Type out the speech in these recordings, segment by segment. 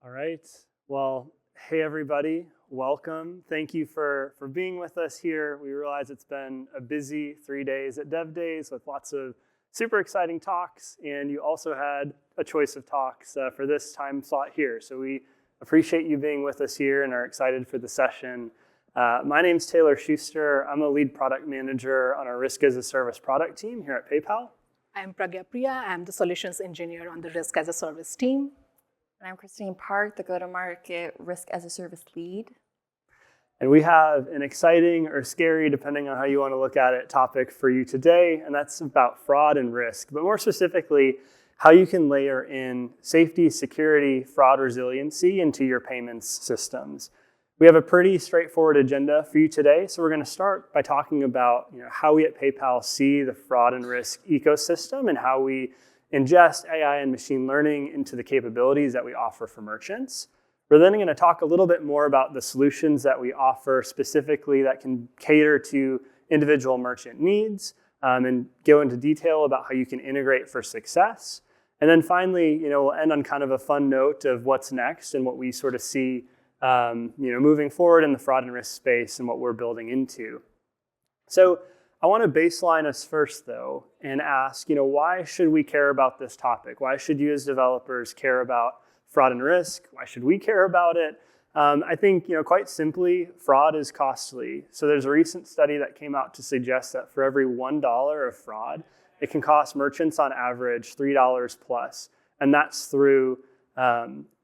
All right. Well, hey everybody, welcome. Thank you for being with us here. We realize it's been a busy 3 days at Dev Days with lots of super exciting talks, and you also had a choice of talks for this time slot here. So we appreciate you being with us here and are excited for the session. My name's Taylor Schuster. I'm a lead product manager on our Risk as a Service product team here at PayPal. I'm Pragya Priya. I'm the solutions engineer on the Risk as a Service team. And I'm Christine Park, the go-to-market Risk as a Service lead. And we have an exciting or scary, depending on how you want to look at it, topic for you today, and that's about fraud and risk, but more specifically, how you can layer in safety, security, fraud resiliency into your payments systems. We have a pretty straightforward agenda for you today, so we're going to start by talking about how we at PayPal see the fraud and risk ecosystem and how we ingest AI and machine learning into the capabilities that we offer for merchants. We're then going to talk a little bit more about the solutions that we offer specifically that can cater to individual merchant needs and go into detail about how you can integrate for success. And then finally, we'll end on kind of a fun note of what's next and what we sort of see moving forward in the fraud and risk space and what we're building into. So I want to baseline us first, though, and ask, why should we care about this topic? Why should you as developers care about fraud and risk? Why should we care about it? I think, quite simply, fraud is costly. So there's a recent study that came out to suggest that for every $1 of fraud, it can cost merchants on average $3 plus. And that's through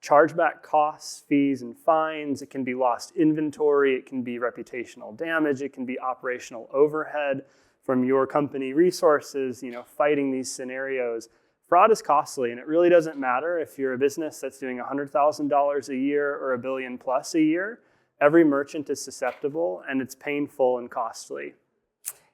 chargeback costs, fees, and fines. It can be lost inventory. It can be reputational damage. It can be operational overhead from your company resources, fighting these scenarios. Fraud is costly, and it really doesn't matter if you're a business that's doing $100,000 a year or $1 billion plus a year. Every merchant is susceptible, and it's painful and costly.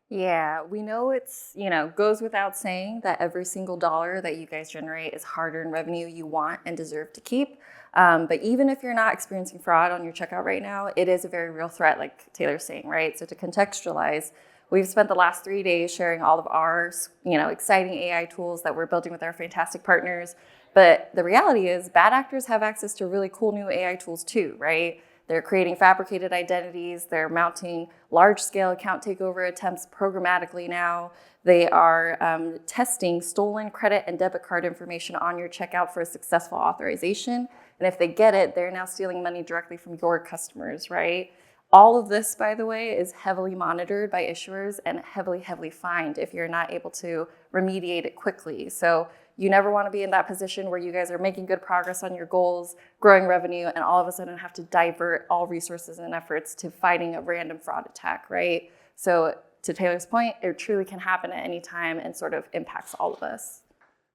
Yeah, we know it's, goes without saying that every single dollar that you guys generate is hard-earned revenue you want and deserve to keep. But even if you're not experiencing fraud on your checkout right now, it is a very real threat, like Taylor's saying, right? So to contextualize, we've spent the last 3 days sharing all of our, exciting AI tools that we're building with our fantastic partners. But the reality is bad actors have access to really cool new AI tools too, right? They're creating fabricated identities. They're mounting large-scale account takeover attempts programmatically now. They are testing stolen credit and debit card information on your checkout for a successful authorization. And if they get it, they're now stealing money directly from your customers, right? All of this, by the way, is heavily monitored by issuers and heavily, heavily fined if you're not able to remediate it quickly. So you never want to be in that position where you guys are making good progress on your goals, growing revenue, and all of a sudden have to divert all resources and efforts to fighting a random fraud attack, right? So to Taylor's point, it truly can happen at any time and sort of impacts all of us.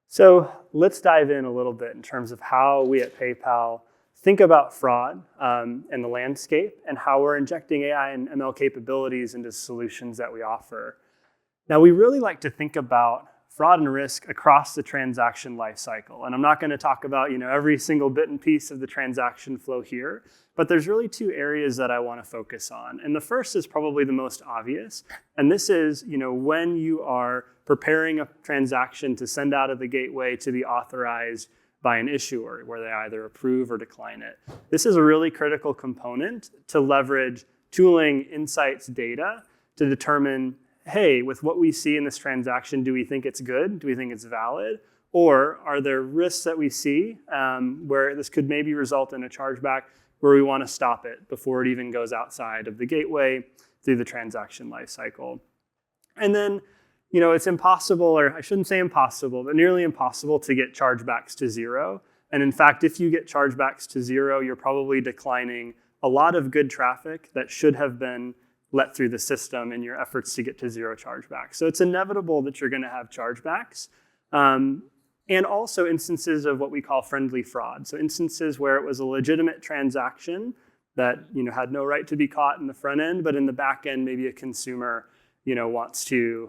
So let's dive in a little bit in terms of how we at PayPal think about fraud and the landscape and how we're injecting AI and ML capabilities into solutions that we offer. Now, we really like to think about fraud and risk across the transaction lifecycle. And I'm not going to talk about every single bit and piece of the transaction flow here, but there's really two areas that I want to focus on. And the first is probably the most obvious. And this is when you are preparing a transaction to send out of the gateway to be authorized by an issuer, where they either approve or decline it. This is a really critical component to leverage tooling, insights, data to determine, hey, with what we see in this transaction, do we think it's good? Do we think it's valid? Or are there risks that we see where this could maybe result in a chargeback where we want to stop it before it even goes outside of the gateway through the transaction lifecycle? And then, it's impossible, or I shouldn't say impossible, but nearly impossible to get chargebacks to zero. And in fact, if you get chargebacks to zero, you're probably declining a lot of good traffic that should have been let through the system in your efforts to get to zero chargebacks. So it's inevitable that you're going to have chargebacks. And also instances of what we call friendly fraud. So instances where it was a legitimate transaction that had no right to be caught in the front end, but in the back end, maybe a consumer wants to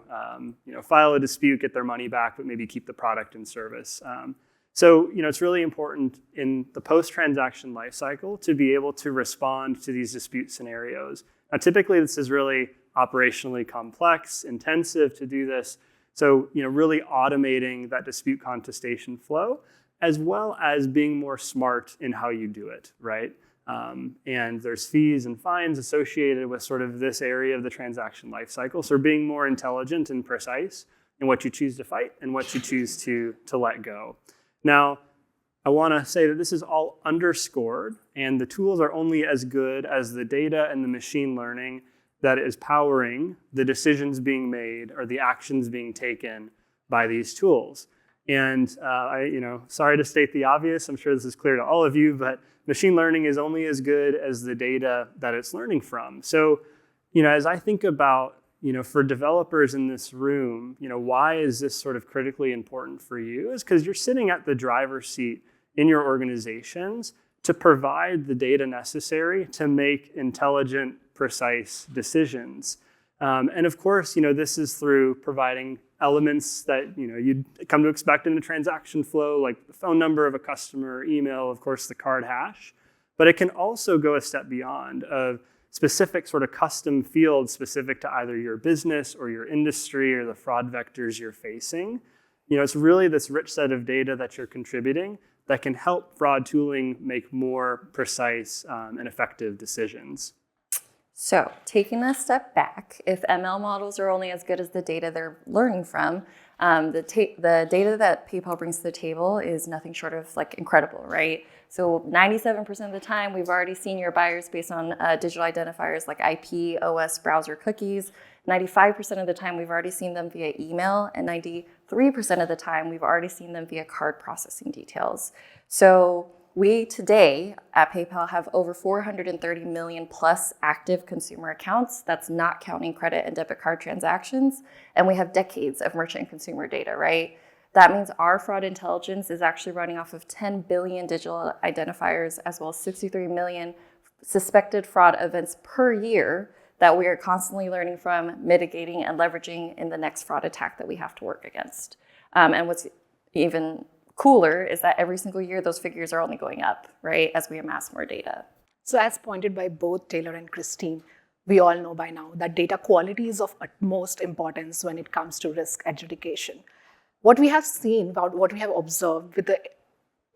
file a dispute, get their money back, but maybe keep the product and service. So it's really important in the post-transaction lifecycle to be able to respond to these dispute scenarios. Now, typically, this is really operationally complex, intensive to do this. So really automating that dispute contestation flow as well as being more smart in how you do it, right? And there's fees and fines associated with sort of this area of the transaction lifecycle. So being more intelligent and precise in what you choose to fight and what you choose to let go. Now, I want to say that this is all underscored, and the tools are only as good as the data and the machine learning that is powering the decisions being made or the actions being taken by these tools. And sorry to state the obvious, I'm sure this is clear to all of you, but machine learning is only as good as the data that it's learning from. So, as I think about, for developers in this room, why is this sort of critically important for you? Is because you're sitting at the driver's seat in your organizations to provide the data necessary to make intelligent, precise decisions. And of course, this is through providing elements that you'd come to expect in a transaction flow, like the phone number of a customer, email, of course, the card hash. But it can also go a step beyond of specific sort of custom fields specific to either your business or your industry or the fraud vectors you're facing. It's really this rich set of data that you're contributing that can help fraud tooling make more precise and effective decisions. So taking a step back, if ML models are only as good as the data they're learning from, the data that PayPal brings to the table is nothing short of incredible, right? So 97% of the time, we've already seen your buyers based on digital identifiers like IP, OS, browser cookies. 95% of the time, we've already seen them via email, and 93% of the time, we've already seen them via card processing details. So we today at PayPal have over 430 million plus active consumer accounts. That's not counting credit and debit card transactions. And we have decades of merchant and consumer data, right? That means our fraud intelligence is actually running off of 10 billion digital identifiers, as well as 63 million suspected fraud events per year that we are constantly learning from, mitigating, and leveraging in the next fraud attack that we have to work against. And what's even cooler is that every single year those figures are only going up, right, as we amass more data. So as pointed by both Taylor and Christine, we all know by now that data quality is of utmost importance when it comes to risk adjudication. What we have seen, what we have observed with the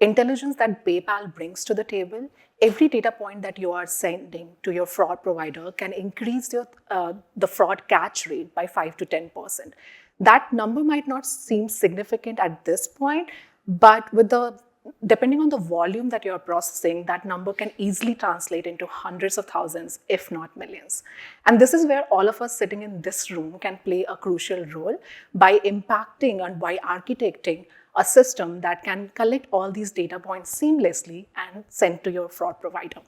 intelligence that PayPal brings to the table, every data point that you are sending to your fraud provider can increase the fraud catch rate by 5 to 10%. That number might not seem significant at this point, but depending on the volume that you're processing, that number can easily translate into hundreds of thousands, if not millions. And this is where all of us sitting in this room can play a crucial role by impacting and by architecting a system that can collect all these data points seamlessly and send to your fraud provider.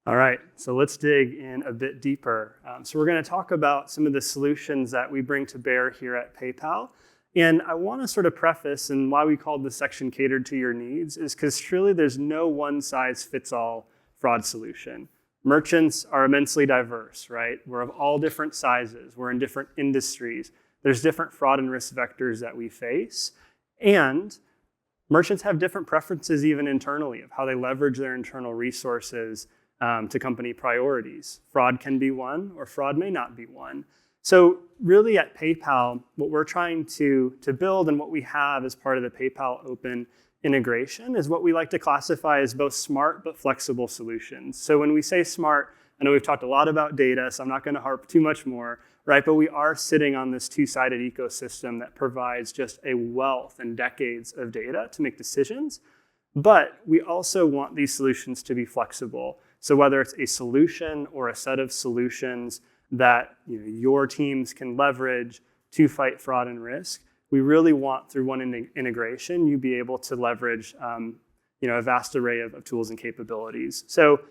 All right, so let's dig in a bit deeper. So we're going to talk about some of the solutions that we bring to bear here at PayPal. And I want to sort of preface, and why we called this section Catered to Your Needs, is because truly there's no one-size-fits-all fraud solution. Merchants are immensely diverse, right? We're of all different sizes. We're in different industries. There's different fraud and risk vectors that we face. And merchants have different preferences even internally of how they leverage their internal resources to company priorities. Fraud can be one, or fraud may not be one. So really at PayPal, what we're trying to build and what we have as part of the PayPal Open integration is what we like to classify as both smart but flexible solutions. So when we say smart, I know we've talked a lot about data, so I'm not going to harp too much more, right? But we are sitting on this two-sided ecosystem that provides just a wealth and decades of data to make decisions. But we also want these solutions to be flexible. So whether it's a solution or a set of solutions that your teams can leverage to fight fraud and risk, we really want through one integration, you be able to leverage a vast array of tools and capabilities. So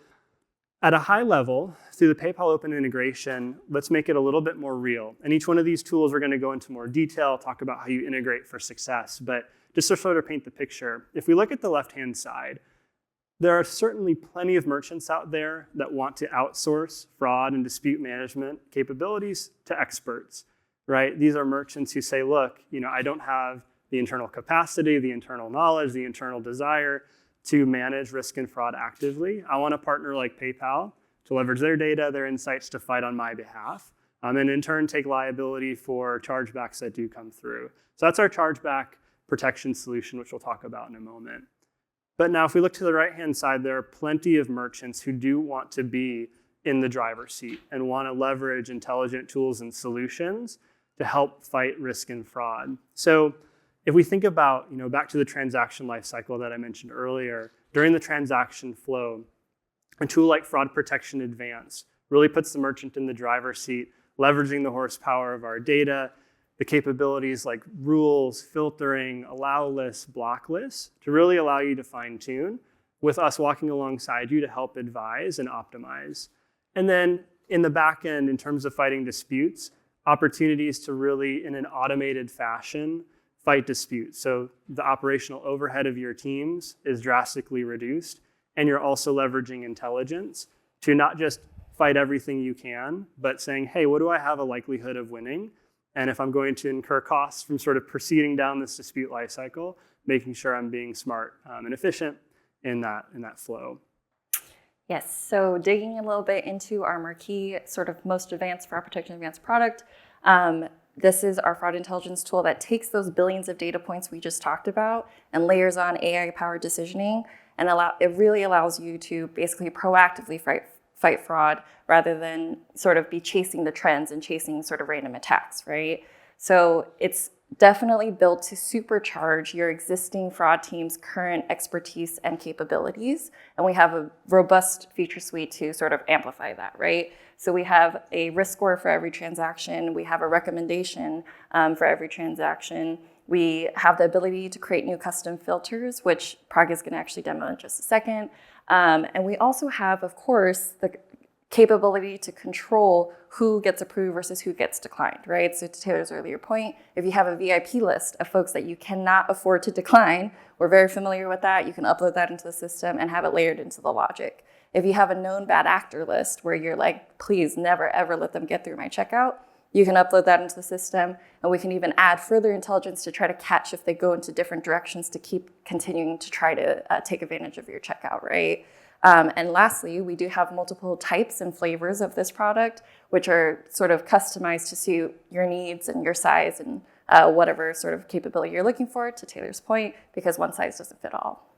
at a high level, through the PayPal Open integration, let's make it a little bit more real. And each one of these tools, we're going to go into more detail, talk about how you integrate for success. But just to sort of paint the picture, if we look at the left-hand side, there are certainly plenty of merchants out there that want to outsource fraud and dispute management capabilities to experts, right? These are merchants who say, look, I don't have the internal capacity, the internal knowledge, the internal desire to manage risk and fraud actively. I want a partner like PayPal to leverage their data, their insights to fight on my behalf, and in turn take liability for chargebacks that do come through. So that's our Chargeback protection solution, which we'll talk about in a moment. But now if we look to the right-hand side, there are plenty of merchants who do want to be in the driver's seat and want to leverage intelligent tools and solutions to help fight risk and fraud. So if we think about, back to the transaction lifecycle that I mentioned earlier, during the transaction flow, a tool like Fraud Protection Advanced really puts the merchant in the driver's seat, leveraging the horsepower of our data, the capabilities like rules, filtering, allow lists, block lists, to really allow you to fine tune, with us walking alongside you to help advise and optimize. And then in the back end, in terms of fighting disputes, opportunities to really, in an automated fashion, fight disputes. So the operational overhead of your teams is drastically reduced, and you're also leveraging intelligence to not just fight everything you can, but saying, hey, what do I have a likelihood of winning? And if I'm going to incur costs from sort of proceeding down this dispute lifecycle, making sure I'm being smart and efficient in that flow. Yes, so digging a little bit into our marquee, sort of most advanced Fraud Protection Advanced product, this is our fraud intelligence tool that takes those billions of data points we just talked about and layers on AI-powered decisioning, and it really allows you to basically proactively fight fraud rather than sort of be chasing the trends and chasing sort of random attacks, right? So it's definitely built to supercharge your existing fraud team's current expertise and capabilities. And we have a robust feature suite to sort of amplify that, right? So we have a risk score for every transaction. We have a recommendation for every transaction. We have the ability to create new custom filters, which Prag is going to actually demo in just a second. And we also have, of course, the capability to control who gets approved versus who gets declined, right? So to Taylor's earlier point, if you have a VIP list of folks that you cannot afford to decline, we're very familiar with that. You can upload that into the system and have it layered into the logic. If you have a known bad actor list where you're like, please never ever let them get through my checkout, you can upload that into the system, and we can even add further intelligence to try to catch if they go into different directions to keep continuing to try to take advantage of your checkout, right? And lastly, we do have multiple types and flavors of this product, which are sort of customized to suit your needs and your size and whatever sort of capability you're looking for, to Taylor's point, because one size doesn't fit all.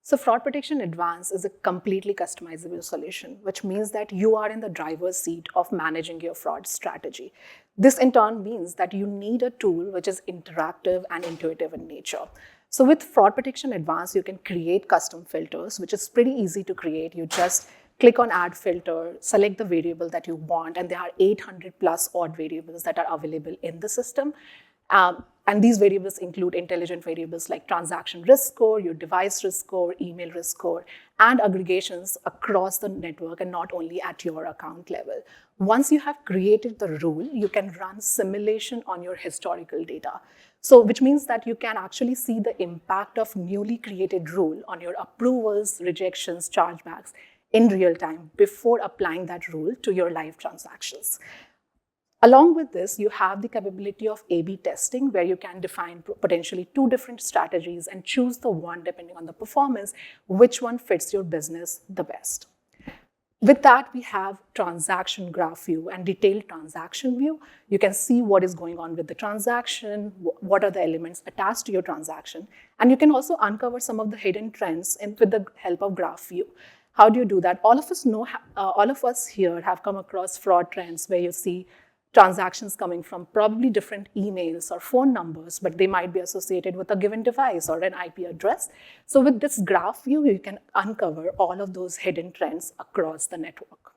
So Fraud Protection Advanced is a completely customizable solution, which means that you are in the driver's seat of managing your fraud strategy. This in turn means that you need a tool which is interactive and intuitive in nature. So with Fraud Protection Advanced, you can create custom filters, which is pretty easy to create. You just click on Add Filter, select the variable that you want, and there are 800 plus odd variables that are available in the system. And these variables include intelligent variables like transaction risk score, your device risk score, email risk score, and aggregations across the network and not only at your account level. Once you have created the rule, you can run simulation on your historical data. So which means that you can actually see the impact of newly created rule on your approvals, rejections, chargebacks in real time before applying that rule to your live transactions. Along with this, you have the capability of A/B testing, where you can define potentially two different strategies and choose the one depending on the performance, which one fits your business the best. With that, we have transaction graph view and detailed transaction view. You can see what is going on with the transaction, what are the elements attached to your transaction, and you can also uncover some of the hidden trends with the help of graph view. How do you do that? All of us here have come across fraud trends where you see transactions coming from probably different emails or phone numbers, but they might be associated with a given device or an IP address. So with this graph view, you can uncover all of those hidden trends across the network.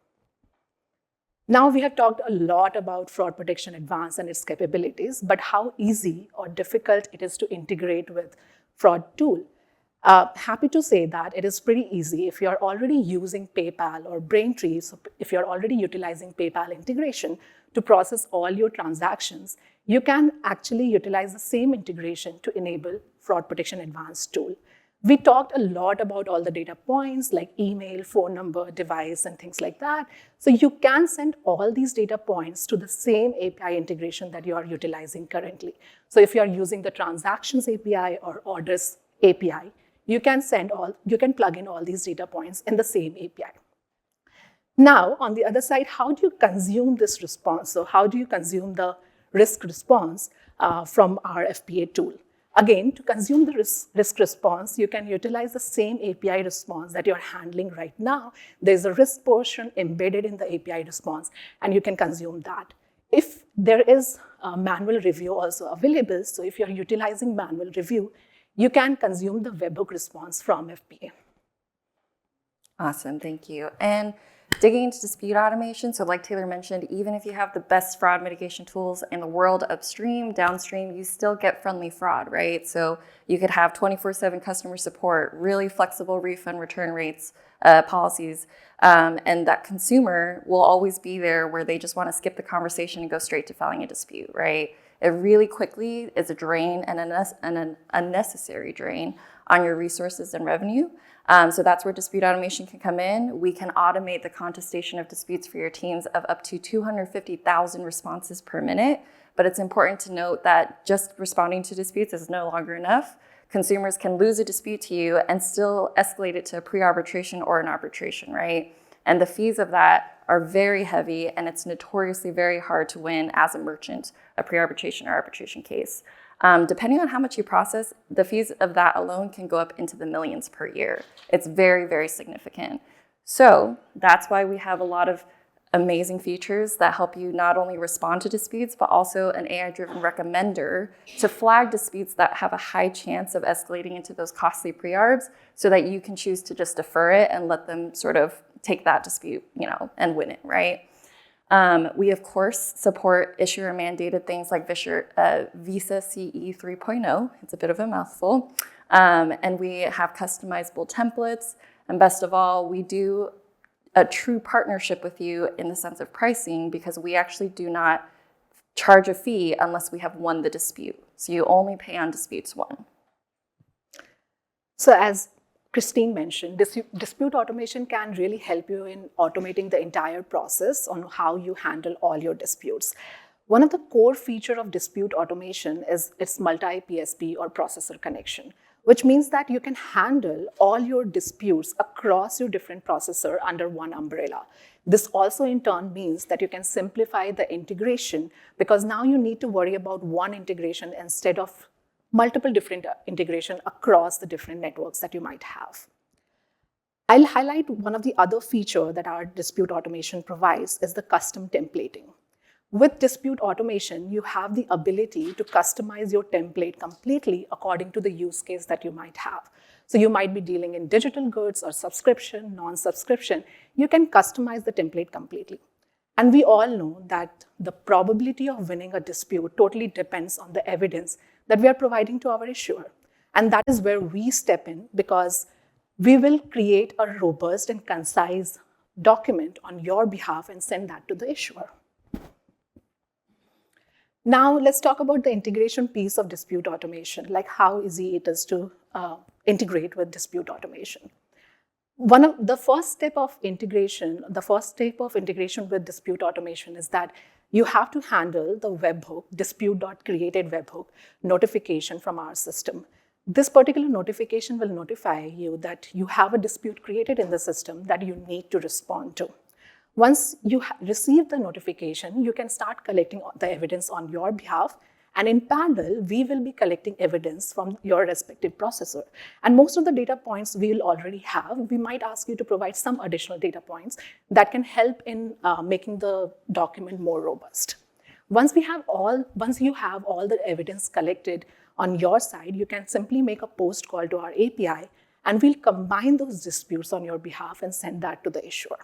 Now we have talked a lot about Fraud Protection Advanced and its capabilities, but how easy or difficult it is to integrate with fraud tool. Happy to say that it is pretty easy if you're already using PayPal or Braintree, so if you're already utilizing PayPal integration to process all your transactions, you can actually utilize the same integration to enable Fraud Protection Advanced tool. We talked a lot about all the data points like email, phone number, device, and things like that. So you can send all these data points to the same API integration that you are utilizing currently. So if you are using the Transactions API or Orders API, you can plug in all these data points in the same API. Now, on the other side, how do you consume this response? So how do you consume the risk response from our FPA tool? Again, to consume the risk response, you can utilize the same API response that you're handling right now. There's a risk portion embedded in the API response, and you can consume that. If there is a manual review also available, so if you're utilizing manual review, you can consume the webhook response from FPA. Awesome, thank you. And digging into dispute automation, so like Taylor mentioned, even if you have the best fraud mitigation tools in the world upstream, downstream, you still get friendly fraud, right? So you could have 24/7 customer support, really flexible refund return rates, policies, and that consumer will always be there where they just want to skip the conversation and go straight to filing a dispute, right? It really quickly is a drain and an unnecessary drain on your resources and revenue. So that's where dispute automation can come in. We can automate the contestation of disputes for your teams of up to 250,000 responses per minute. But it's important to note that just responding to disputes is no longer enough. Consumers can lose a dispute to you and still escalate it to a pre-arbitration or an arbitration, right? And the fees of that are very heavy, and it's notoriously very hard to win as a merchant, a pre-arbitration or arbitration case. Depending on how much you process, the fees of that alone can go up into the millions per year. It's very, very significant. So that's why we have a lot of amazing features that help you not only respond to disputes, but also an AI-driven recommender to flag disputes that have a high chance of escalating into those costly pre-arbs so that you can choose to just defer it and let them sort of take that dispute, and win it, right? We, of course, support issuer-mandated things like Visa CE 3.0. It's a bit of a mouthful. And we have customizable templates. And best of all, we do a true partnership with you in the sense of pricing because we actually do not charge a fee unless we have won the dispute. So you only pay on disputes won. So as Christine mentioned, dispute automation can really help you in automating the entire process on how you handle all your disputes. One of the core features of dispute automation is its multi-PSP or processor connection, which means that you can handle all your disputes across your different processor under one umbrella. This also in turn means that you can simplify the integration because now you need to worry about one integration instead of multiple different integration across the different networks that you might have. I'll highlight one of the other feature that our dispute automation provides is the custom templating. With dispute automation, you have the ability to customize your template completely according to the use case that you might have. So you might be dealing in digital goods or subscription, non-subscription. You can customize the template completely. And we all know that the probability of winning a dispute totally depends on the evidence that we are providing to our issuer. And that is where we step in because we will create a robust and concise document on your behalf and send that to the issuer. Now, let's talk about the integration piece of dispute automation, like how easy it is to integrate with dispute automation. The first step of integration with dispute automation is that you have to handle the webhook, dispute.created webhook notification from our system. This particular notification will notify you that you have a dispute created in the system that you need to respond to. Once you receive the notification, you can start collecting the evidence on your behalf. And in parallel, we will be collecting evidence from your respective processor. And most of the data points we will already have. We might ask you to provide some additional data points that can help in making the document more robust. Once you have all the evidence collected on your side, you can simply make a post call to our API, and we'll combine those disputes on your behalf and send that to the issuer.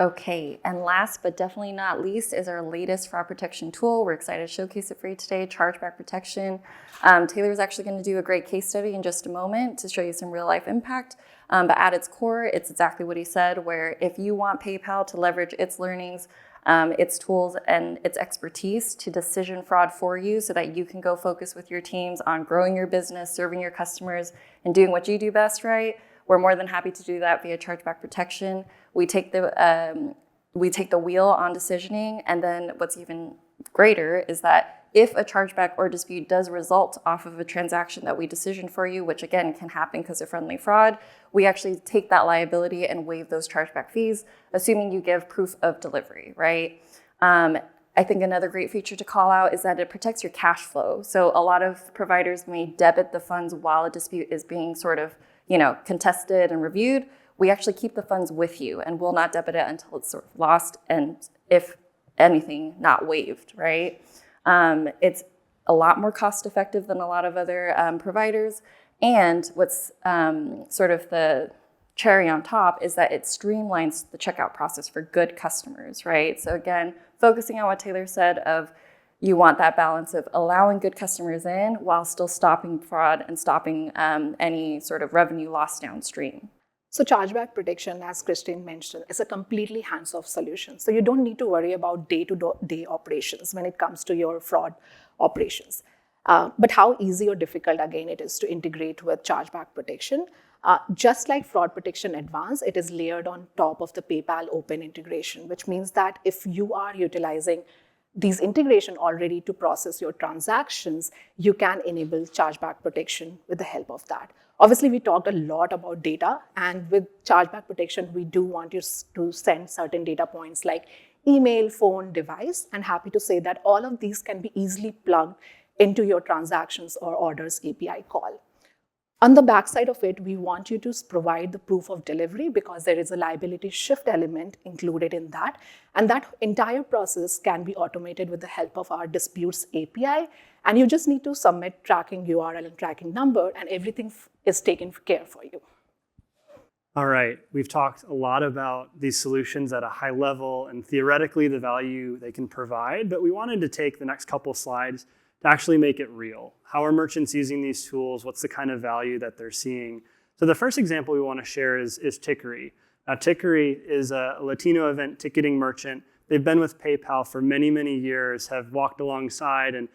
Okay, and last but definitely not least is our latest fraud protection tool. We're excited to showcase it for you today, Chargeback Protection. Taylor is actually going to do a great case study in just a moment to show you some real life impact. But at its core, it's exactly what he said, where if you want PayPal to leverage its learnings, its tools, and its expertise to decision fraud for you so that you can go focus with your teams on growing your business, serving your customers, and doing what you do best, right? We're more than happy to do that via Chargeback Protection. We take the wheel on decisioning, and then what's even greater is that if a chargeback or dispute does result off of a transaction that we decision for you, which again can happen because of friendly fraud, we actually take that liability and waive those chargeback fees, assuming you give proof of delivery, right? I think another great feature to call out is that it protects your cash flow. So a lot of providers may debit the funds while a dispute is being sort of, contested and reviewed. We actually keep the funds with you and will not debit it until it's sort of lost and, if anything, not waived, right? It's a lot more cost effective than a lot of other providers. And what's sort of the cherry on top is that it streamlines the checkout process for good customers, right? So again, focusing on what Taylor said of you want that balance of allowing good customers in while still stopping fraud and stopping any sort of revenue loss downstream. So chargeback protection, as Christine mentioned, is a completely hands-off solution. So you don't need to worry about day-to-day operations when it comes to your fraud operations. But how easy or difficult, again, it is to integrate with chargeback protection. Just like Fraud Protection Advanced, it is layered on top of the PayPal open integration, which means that if you are utilizing these integration already to process your transactions, you can enable chargeback protection with the help of that. Obviously, we talked a lot about data, and with chargeback protection, we do want you to send certain data points like email, phone, device, and happy to say that all of these can be easily plugged into your transactions or orders API call. On the backside of it, we want you to provide the proof of delivery because there is a liability shift element included in that. And that entire process can be automated with the help of our disputes API. And you just need to submit tracking URL and tracking number, and everything is taken care for you. All right, we've talked a lot about these solutions at a high level and theoretically the value they can provide, but we wanted to take the next couple slides to actually make it real. How are merchants using these tools? What's the kind of value that they're seeing? So the first example we want to share is Tickery. Now, Tickery is a Latino event ticketing merchant. They've been with PayPal for many, many years, have walked alongside and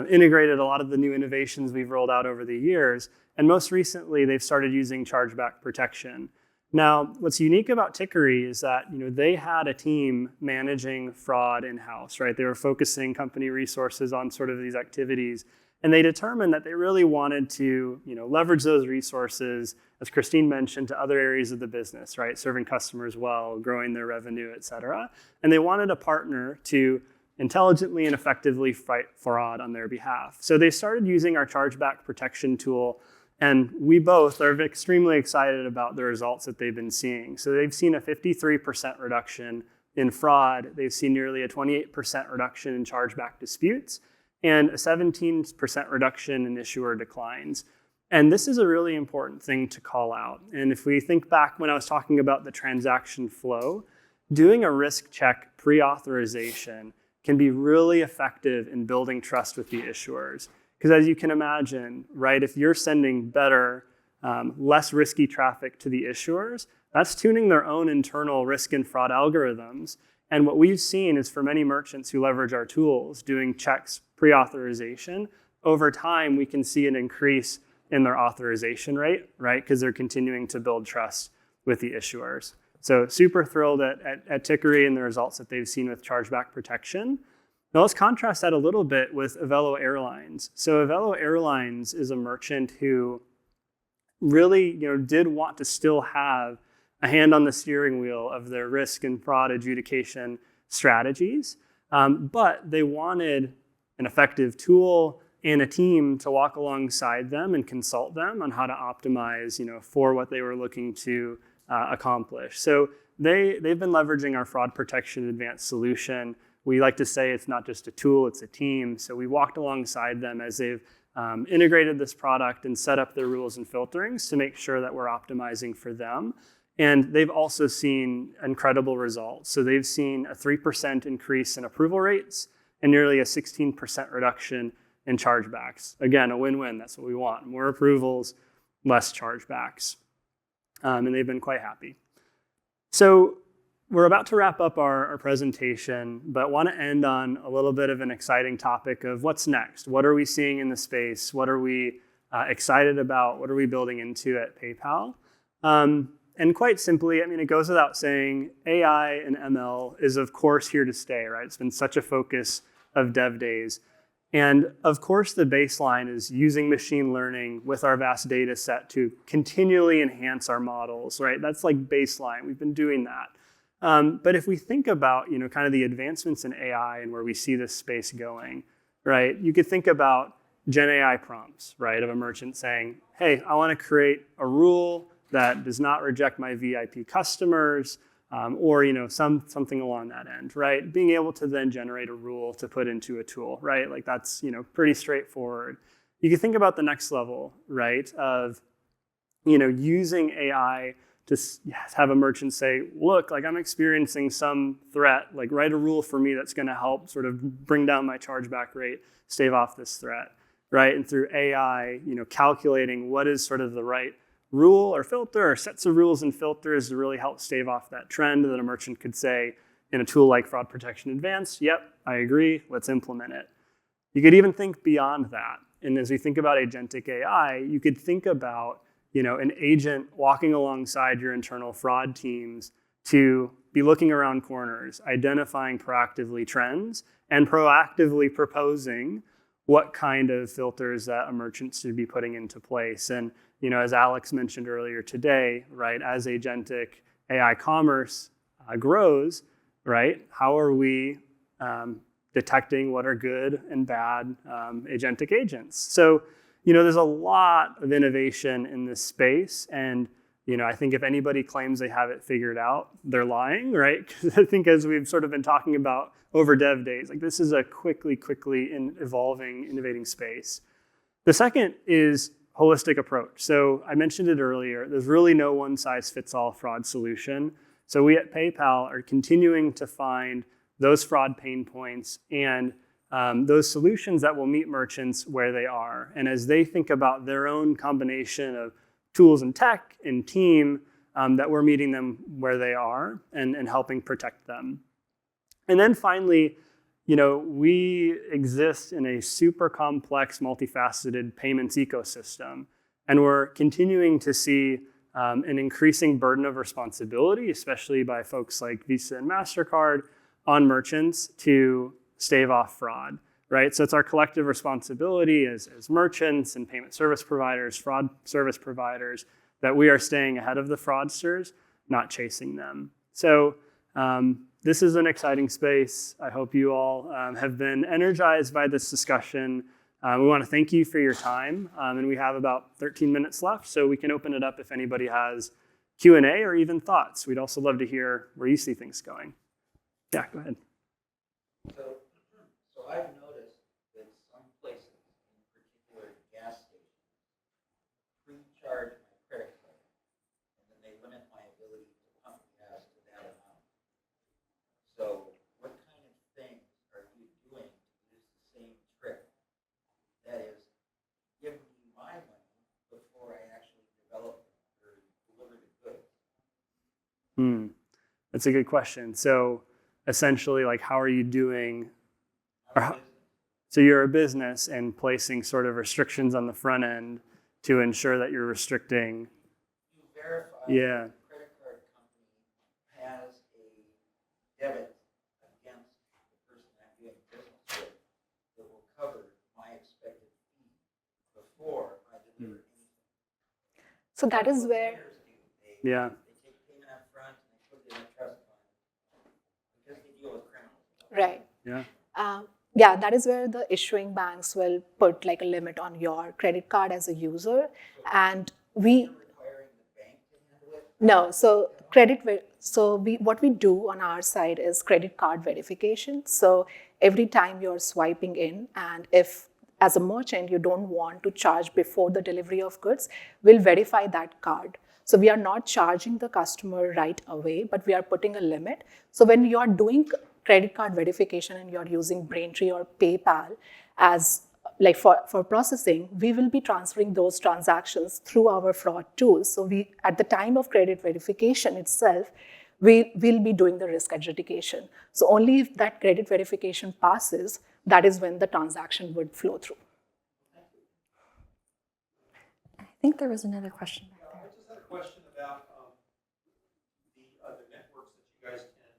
integrated a lot of the new innovations we've rolled out over the years. And most recently, they've started using chargeback protection. Now, what's unique about Tickery is that they had a team managing fraud in-house, right? They were focusing company resources on sort of these activities, and they determined that they really wanted to leverage those resources, as Christine mentioned, to other areas of the business, right? Serving customers well, growing their revenue, et cetera. And they wanted a partner to intelligently and effectively fight fraud on their behalf. So they started using our chargeback protection tool. And we both are extremely excited about the results that they've been seeing. So they've seen a 53% reduction in fraud. They've seen nearly a 28% reduction in chargeback disputes and a 17% reduction in issuer declines. And this is a really important thing to call out. And if we think back when I was talking about the transaction flow, doing a risk check pre-authorization can be really effective in building trust with the issuers. Because as you can imagine, right, if you're sending better, less risky traffic to the issuers, that's tuning their own internal risk and fraud algorithms. And what we've seen is for many merchants who leverage our tools, doing checks pre-authorization, over time we can see an increase in their authorization rate, right? Because they're continuing to build trust with the issuers. So super thrilled at Tickery and the results that they've seen with chargeback protection. Now let's contrast that a little bit with Avelo Airlines. So Avelo Airlines is a merchant who really did want to still have a hand on the steering wheel of their risk and fraud adjudication strategies, but they wanted an effective tool and a team to walk alongside them and consult them on how to optimize for what they were looking to accomplish. So they've been leveraging our Fraud Protection Advanced solution. We like to say it's not just a tool, it's a team. So we walked alongside them as they've integrated this product and set up their rules and filterings to make sure that we're optimizing for them. And they've also seen incredible results. So they've seen a 3% increase in approval rates and nearly a 16% reduction in chargebacks. Again, a win-win, that's what we want. More approvals, less chargebacks. And they've been quite happy. So we're about to wrap up our presentation, but want to end on a little bit of an exciting topic of what's next. What are we seeing in the space? What are we excited about? What are we building into at PayPal? And quite simply, it goes without saying, AI and ML is of course here to stay, right? It's been such a focus of dev days. And of course, the baseline is using machine learning with our vast data set to continually enhance our models, right? That's like baseline. We've been doing that. But if we think about, kind of the advancements in AI and where we see this space going, right? You could think about Gen AI prompts, right, of a merchant saying, hey, I want to create a rule that does not reject my VIP customers, or something along that end, right? Being able to then generate a rule to put into a tool, right? Like that's pretty straightforward. You can think about the next level, right, of using AI to have a merchant say, look, like I'm experiencing some threat, like write a rule for me that's going to help sort of bring down my chargeback rate, stave off this threat, right? And through AI, calculating what is sort of the right rule or filter or sets of rules and filters to really help stave off that trend, that a merchant could say in a tool like Fraud Protection Advanced, yep, I agree, let's implement it. You could even think beyond that. And as we think about agentic AI, you could think about an agent walking alongside your internal fraud teams to be looking around corners, identifying proactively trends, and proactively proposing what kind of filters that a merchant should be putting into place. And as Alex mentioned earlier today, right, as agentic AI commerce grows, right, how are we detecting what are good and bad agentic agents? So there's a lot of innovation in this space, and I think if anybody claims they have it figured out, they're lying, right? Because I think as we've sort of been talking about over dev days, like this is a quickly evolving, innovating space. The second is holistic approach. So I mentioned it earlier, there's really no one-size-fits-all fraud solution. So we at PayPal are continuing to find those fraud pain points and those solutions that will meet merchants where they are. And as they think about their own combination of tools and tech and team, that we're meeting them where they are and helping protect them. And then finally, we exist in a super complex, multifaceted payments ecosystem. And we're continuing to see an increasing burden of responsibility, especially by folks like Visa and MasterCard, on merchants to stave off fraud, right? So it's our collective responsibility as merchants and payment service providers, fraud service providers, that we are staying ahead of the fraudsters, not chasing them. So this is an exciting space. I hope you all have been energized by this discussion. We want to thank you for your time, and we have about 13 minutes left, so we can open it up if anybody has Q&A or even thoughts. We'd also love to hear where you see things going. Yeah, go ahead. So I've noticed that some places, in particular gas stations, pre-charge my credit card, and then they limit my ability to pump gas to that amount. So what kind of things are you doing to use the same trick? That is, give me my money before I actually develop or deliver the goods. That's a good question. So essentially, like, how are you doing? So you're a business and placing sort of restrictions on the front end to ensure that you're restricting. You verify Yeah. that the credit card company has a debit against the person I'm doing business with that will cover my expected fee before I deliver anything. So that is where, Yeah. They take payment up front and they put it in a trust fund because they deal with criminals. right. Yeah. Yeah, that is where the issuing banks will put like a limit on your credit card as a user. And we, Requiring the bank to handle it. no, so what we do on our side is credit card verification. So every time you're swiping in, and if as a merchant you don't want to charge before the delivery of goods, we'll verify that card. So we are not charging the customer right away, but we are putting a limit. So when you are doing credit card verification and you're using Braintree or PayPal as like for processing, we will be transferring those transactions through our fraud tools. So we, at the time of credit verification itself, we will be doing the risk adjudication. So only if that credit verification passes, that is when the transaction would flow through. I think there was another question back there. I just had a question about the networks that you guys can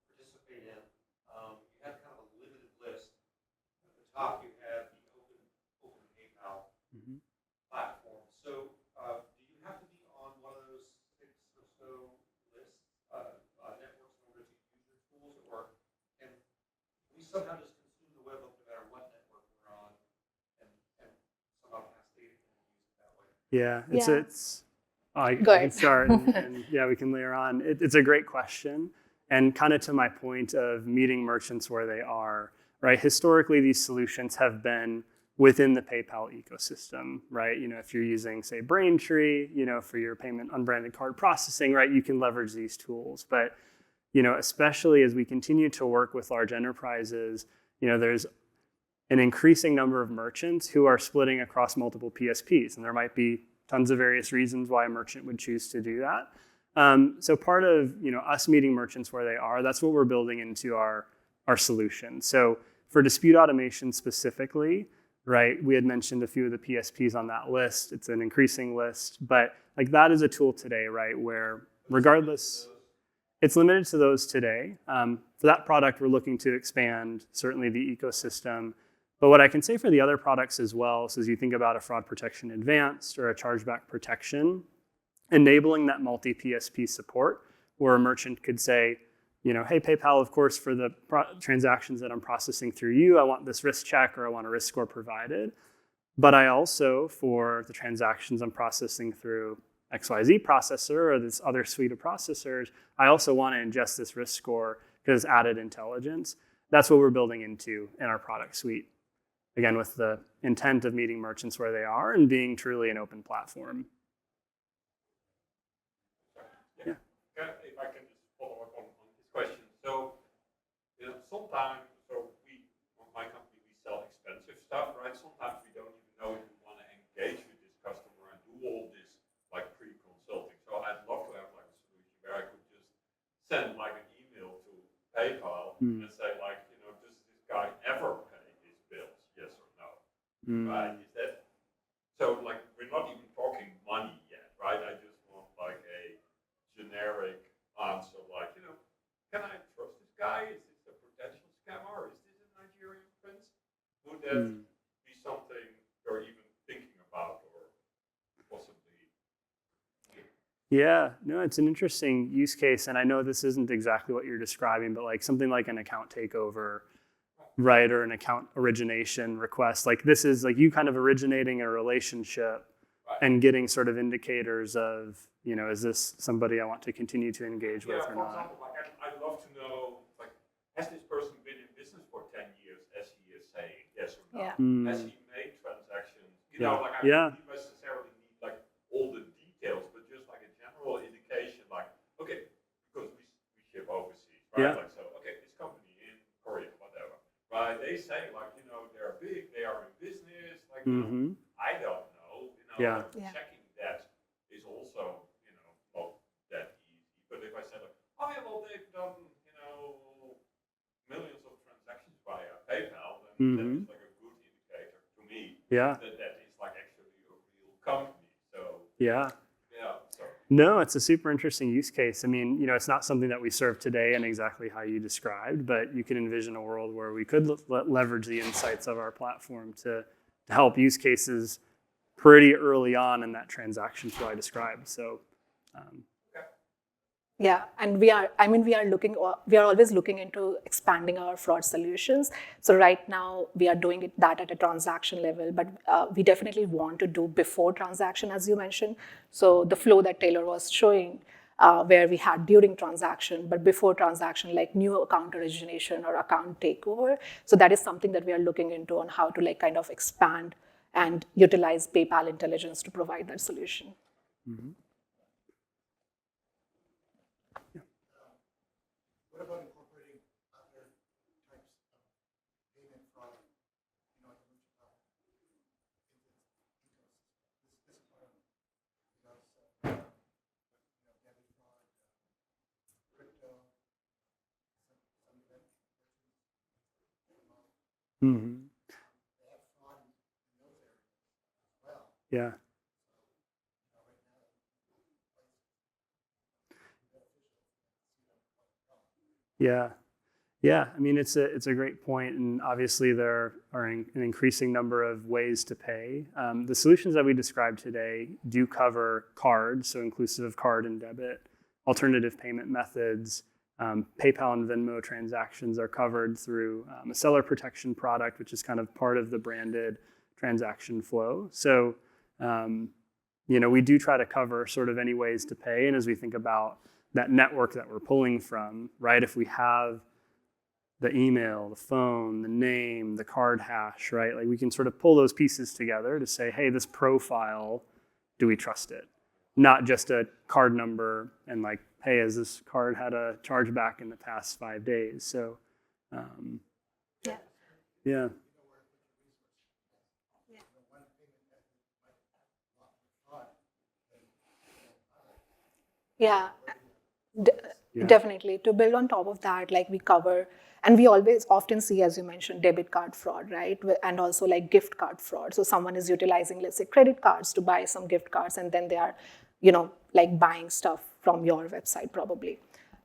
participate in. You have kind of a limited list. At the top, you have the open PayPal platform. So do you have to be on one of those 6 or so lists, networks somehow just consume the web no matter what network we're on, and somehow pass data and use it that way. Yeah, Yeah. I Go can ahead. start and yeah, we can layer on. It's a great question. And kind of to my point of meeting merchants where they are, right? Historically, these solutions have been within the PayPal ecosystem, right? If you're using, say, Braintree, for your payment unbranded card processing, right, you can leverage these tools. But, especially as we continue to work with large enterprises, there's an increasing number of merchants who are splitting across multiple PSPs. And there might be tons of various reasons why a merchant would choose to do that. So part of us meeting merchants where they are, that's what we're building into our solution. So for dispute automation specifically, right, we had mentioned a few of the PSPs on that list. It's an increasing list, but like that is a tool today, right, where regardless, it's limited to those today. For that product, we're looking to expand certainly the ecosystem. But what I can say for the other products as well, so as you think about a fraud protection advanced or a chargeback protection, enabling that multi-PSP support where a merchant could say, hey, PayPal, of course, for the transactions that I'm processing through you, I want this risk check or I want a risk score provided. But I also, for the transactions I'm processing through XYZ processor or this other suite of processors, I also want to ingest this risk score because it's added intelligence. That's what we're building into in our product suite. Again, with the intent of meeting merchants where they are and being truly an open platform. Yeah. If I can just follow up on this question. So, sometimes, my company, we sell expensive stuff, right? Sometimes we don't even know if we want to engage with this customer and do all this like pre-consulting. So I'd love to have like a solution where I could just send like an email to PayPal and say like, does this guy ever pay his bills? Yes or no? Right? Is that so? Like, we're not even talking money yet, right? I just want like a generic answer, like, can I trust this guy? Is this a potential scammer? Is this a Nigerian prince? Would that be something you're even thinking about or possibly? Yeah, no, it's an interesting use case. And I know this isn't exactly what you're describing, but like something like an account takeover, right? Or an account origination request. Like this is like you kind of originating a relationship and getting sort of indicators of, is this somebody I want to continue to engage with or for not? example, like I'd love to know, like, has this person been in business for 10 years, as he is saying, yes or no? Yeah. Has he made transactions? Like I don't necessarily need like all the details, but just like a general indication, like, okay, because we ship overseas, right? Like, so, okay, this company in Korea, whatever, right? They say like, they're big, they are in business, like, I don't know, like, checking that is also, not that easy. But if I said like, oh yeah, well, they've done, millions of transactions via PayPal, then that is like a good indicator to me that is like actually a real company. So so. No, it's a super interesting use case. I mean, it's not something that we serve today in exactly how you described, but you can envision a world where we could leverage the insights of our platform to help use cases pretty early on in that transaction flow I described. So, Yeah, and we are always looking into expanding our fraud solutions. So right now we are doing that at a transaction level, but we definitely want to do before transaction, as you mentioned. So the flow that Taylor was showing, where we had during transaction, but before transaction, like new account origination or account takeover. So that is something that we are looking into on how to like kind of expand and utilize PayPal intelligence to provide that solution. What about incorporating other types of payment fraud, debit fraud, crypto, some event, they have fraud in those areas as well. yeah. Yeah. I mean, it's a great point, and obviously there are an increasing number of ways to pay. The solutions that we described today do cover cards, so inclusive of card and debit, alternative payment methods, PayPal and Venmo transactions are covered through a seller protection product, which is kind of part of the branded transaction flow. So, we do try to cover sort of any ways to pay. And as we think about that network that we're pulling from, right, if we have the email, the phone, the name, the card hash, right, like we can sort of pull those pieces together to say, hey, this profile, do we trust it? Not just a card number and like, hey, has this card had a chargeback in the past 5 days? So, yeah. Yeah, Yeah. definitely. To build on top of that, like we cover, and we always often see, as you mentioned, debit card fraud, right? And also like gift card fraud. So someone is utilizing, let's say, credit cards to buy some gift cards, and then they are, like buying stuff from your website probably.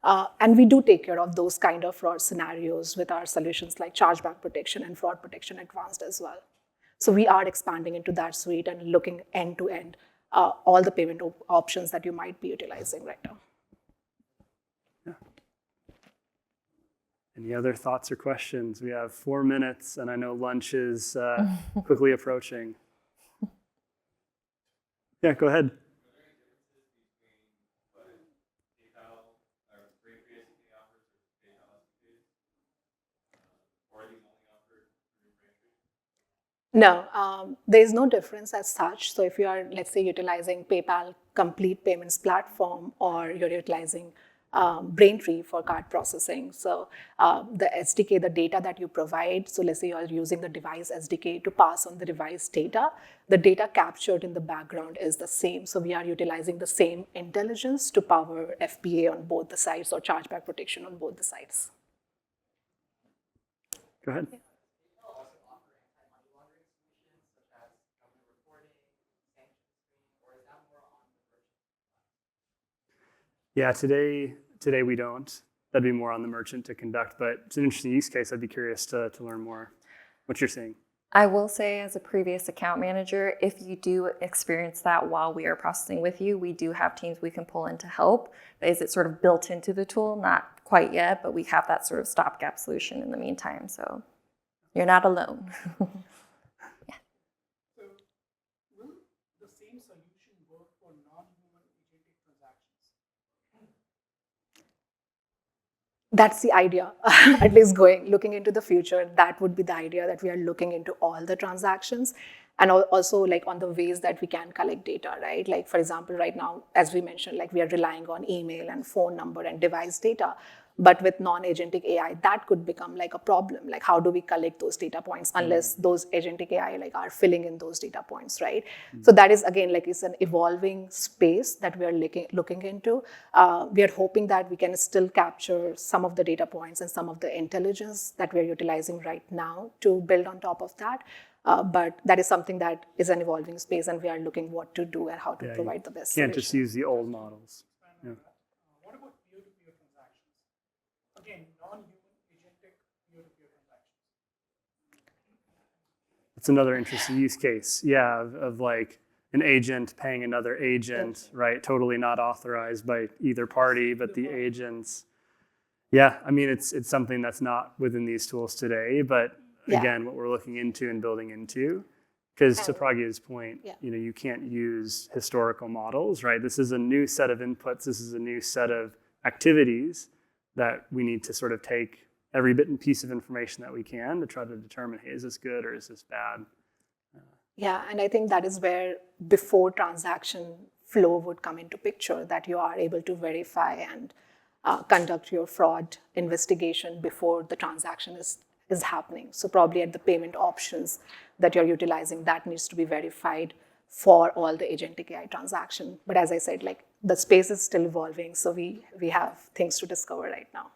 And we do take care of those kind of fraud scenarios with our solutions like Chargeback Protection and Fraud Protection Advanced as well. So we are expanding into that suite and looking end to end, all the payment options that you might be utilizing right now. Any other thoughts or questions? We have 4 minutes, and I know lunch is quickly approaching. Yeah, go ahead. No, there's no difference as such. So if you are, let's say, utilizing PayPal Complete Payments Platform, or you're utilizing Braintree for card processing, so the SDK, the data that you provide, so let's say you're using the device SDK to pass on the device data, the data captured in the background is the same. So we are utilizing the same intelligence to power FPA on both the sides, or chargeback protection on both the sides. Go ahead. Yeah, today we don't. That'd be more on the merchant to conduct, but it's an interesting use case. I'd be curious to learn more. What you're seeing. I will say, as a previous account manager, if you do experience that while we are processing with you, we do have teams we can pull in to help. Is it sort of built into the tool? Not quite yet, but we have that sort of stopgap solution in the meantime. So you're not alone. So will the same solution work for non-human agentic transactions? That's the idea, at least looking into the future. That would be the idea, that we are looking into all the transactions, and also like on the ways that we can collect data, right? Like for example, right now, as we mentioned, like we are relying on email and phone number and device data. But with non-agentic AI, that could become like a problem. Like how do we collect those data points unless those agentic AI like are filling in those data points, right? So that is, again, like it's an evolving space that we are looking into. We are hoping that we can still capture some of the data points and some of the intelligence that we are utilizing right now to build on top of that. But that is something that is an evolving space, and we are looking what to do and how to provide the best Can't solution. just use the old models. Yeah. What about peer-to-peer transactions? Again, non-human agentic peer-to-peer transactions. That's another interesting use case. Yeah, of like an agent paying another agent, right? Totally not authorized by either party, but the agents. Yeah, I mean, it's something that's not within these tools today, but again, what we're looking into and building into. Because to Pragya's point, you can't use historical models, right? This is a new set of inputs. This is a new set of activities that we need to sort of take every bit and piece of information that we can to try to determine, hey, is this good or is this bad? Yeah, and I think that is where before transaction flow would come into picture, that you are able to verify and conduct your fraud investigation before the transaction is happening. So probably at the payment options that you're utilizing, that needs to be verified for all the agentic AI transaction. But as I said, like the space is still evolving, so we have things to discover right now.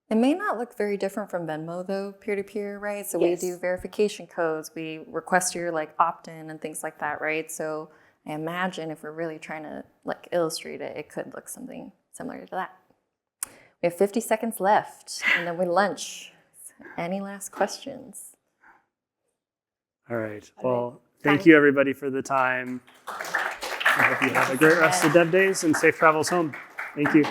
It may not look very different from Venmo though, peer-to-peer, right? So we do verification codes, we request your like opt-in and things like that, right? So I imagine if we're really trying to like illustrate it, it could look something similar to that. We have 50 seconds left, and then we lunch. Any last questions? All right. Well, thank you everybody for the time. I hope you have a great rest of Dev Days and safe travels home. Thank you.